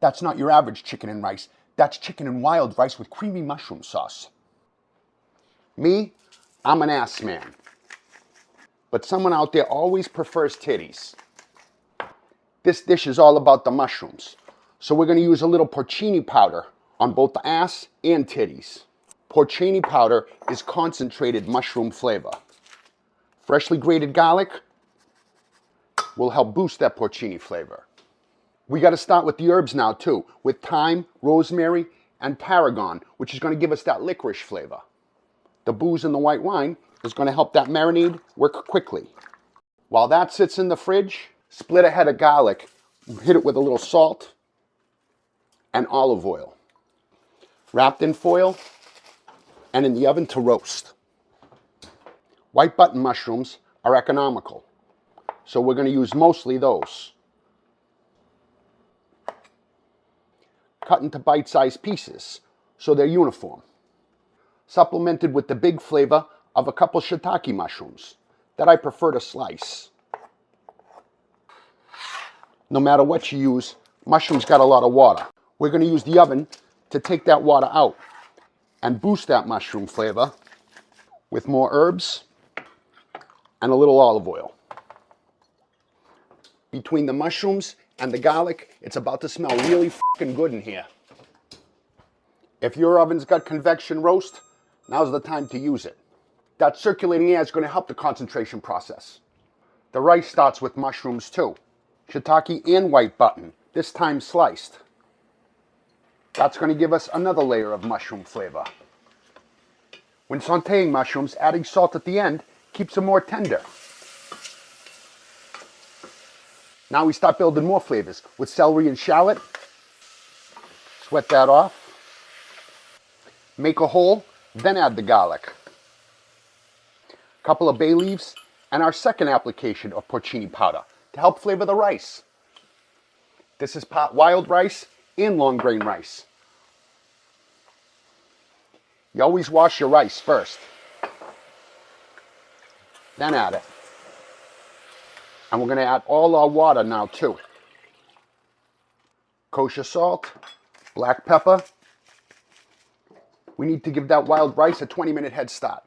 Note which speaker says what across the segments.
Speaker 1: That's not your average chicken and rice. That's chicken and wild rice with creamy mushroom sauce. Me, I'm an ass man. But someone out there always prefers titties. This dish is all about the mushrooms. So we're going to use a little porcini powder on both the ass and titties. Porcini powder is concentrated mushroom flavor. Freshly grated garlic will help boost that porcini flavor. We got to start with the herbs now too, with thyme, rosemary, and tarragon, which is going to give us that licorice flavor. The booze in the white wine is going to help that marinade work quickly. While that sits in the fridge, split a head of garlic, hit it with a little salt and olive oil. Wrapped in foil and in the oven to roast. White button mushrooms are economical, so we're going to use mostly those. Cut into bite-sized pieces so they're uniform. Supplemented with the big flavor of a couple shiitake mushrooms that I prefer to slice. No matter what you use, mushrooms got a lot of water. We're going to use the oven to take that water out and boost that mushroom flavor with more herbs and a little olive oil. Between the mushrooms and the garlic, it's about to smell really fucking good in here. If your oven's got convection roast, now's the time to use it. That circulating air is going to help the concentration process. The rice starts with mushrooms too. Shiitake and white button, this time sliced. That's going to give us another layer of mushroom flavor. When sauteing mushrooms, adding salt at the end keeps them more tender. Now we start building more flavors with celery and shallot. Sweat that off. Make a hole, then add the garlic. A couple of bay leaves and our second application of porcini powder to help flavor the rice. This is pot wild rice and long grain rice. You always wash your rice first, then add it. And we're going to add all our water now too. Kosher salt, black pepper. We need to give that wild rice a 20-minute head start.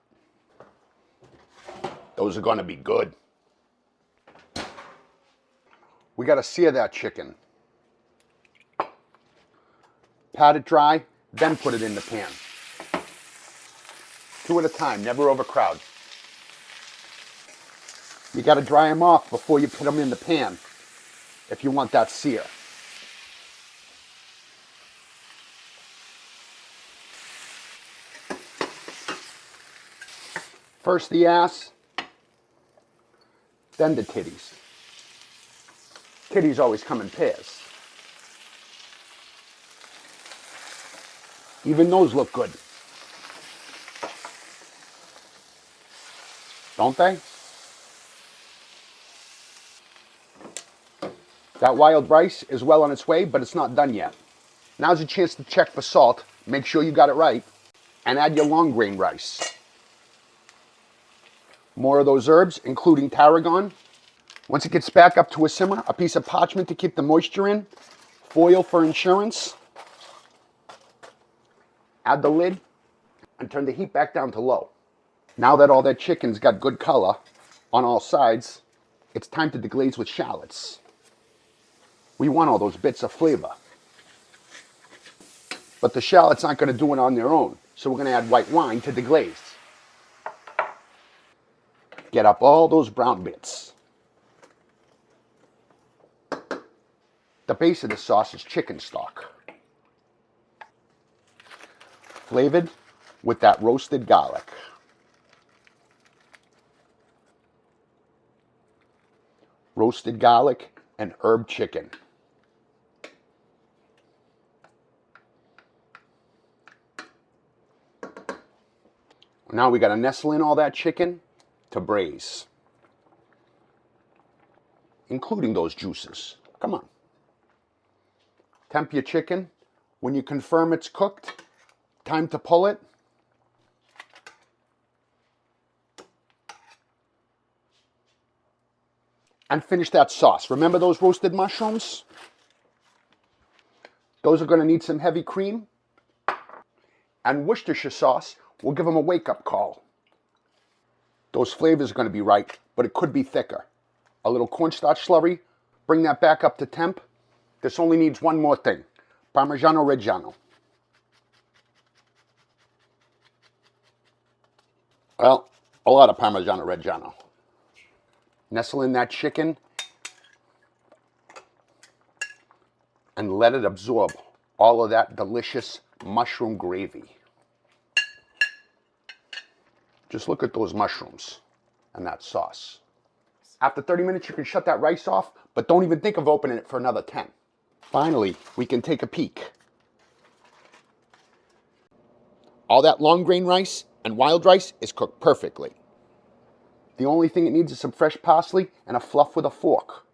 Speaker 1: Those are going to be good. We got to sear that chicken. Pat it dry, then put it in the pan. 2 at a time, never overcrowd. You got to dry them off before you put them in the pan if you want that sear. First the ass, then the titties. Titties always come in pairs. Even those look good. Don't they? That wild rice is well on its way, but it's not done yet. Now's a chance to check for salt, make sure you got it right, and add your long grain rice. More of those herbs, including tarragon. Once it gets back up to a simmer, a piece of parchment to keep the moisture in, foil for insurance. Add the lid and turn the heat back down to low. Now that all that chicken's got good color on all sides, it's time to deglaze with shallots. We want all those bits of flavor. But the shallots aren't going to do it on their own, so we're going to add white wine to deglaze. Get up all those brown bits. The base of the sauce is chicken stock, flavored with that roasted garlic. Roasted garlic and herb chicken. Now we got to nestle in all that chicken to braise, including those juices. Come on. Temp your chicken. When you confirm it's cooked, time to pull it. And finish that sauce. Remember those roasted mushrooms? Those are going to need some heavy cream. And Worcestershire sauce will give them a wake-up call. Those flavors are going to be right, but it could be thicker. A little cornstarch slurry, bring that back up to temp. This only needs one more thing, Parmigiano Reggiano. Well, a lot of Parmigiano Reggiano. Nestle in that chicken and let it absorb all of that delicious mushroom gravy. Just look at those mushrooms and that sauce. After 30 minutes, you can shut that rice off, but don't even think of opening it for another 10. Finally, we can take a peek. All that long grain rice and wild rice is cooked perfectly. The only thing it needs is some fresh parsley and a fluff with a fork.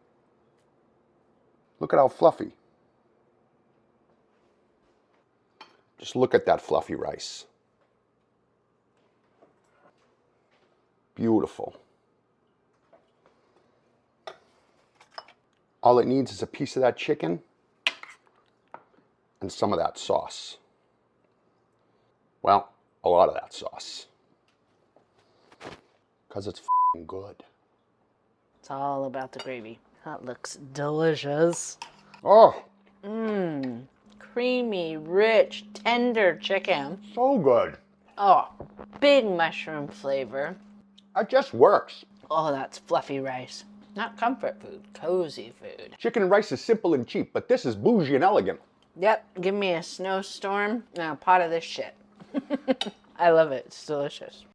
Speaker 1: Look at how fluffy. Just look at that fluffy rice. Beautiful. All it needs is a piece of that chicken and some of that sauce. Well, a lot of that sauce. Because it's f***ing good.
Speaker 2: It's all about the gravy. That looks delicious.
Speaker 1: Oh,
Speaker 2: Creamy, rich, tender chicken.
Speaker 1: so good.
Speaker 2: Oh, big mushroom flavor.
Speaker 1: That just works.
Speaker 2: Oh, that's fluffy rice. Not comfort food, cozy food.
Speaker 1: Chicken and rice is simple and cheap, but this is bougie and elegant.
Speaker 2: Yep, give me a snowstorm and a pot of this shit. I love it. It's delicious.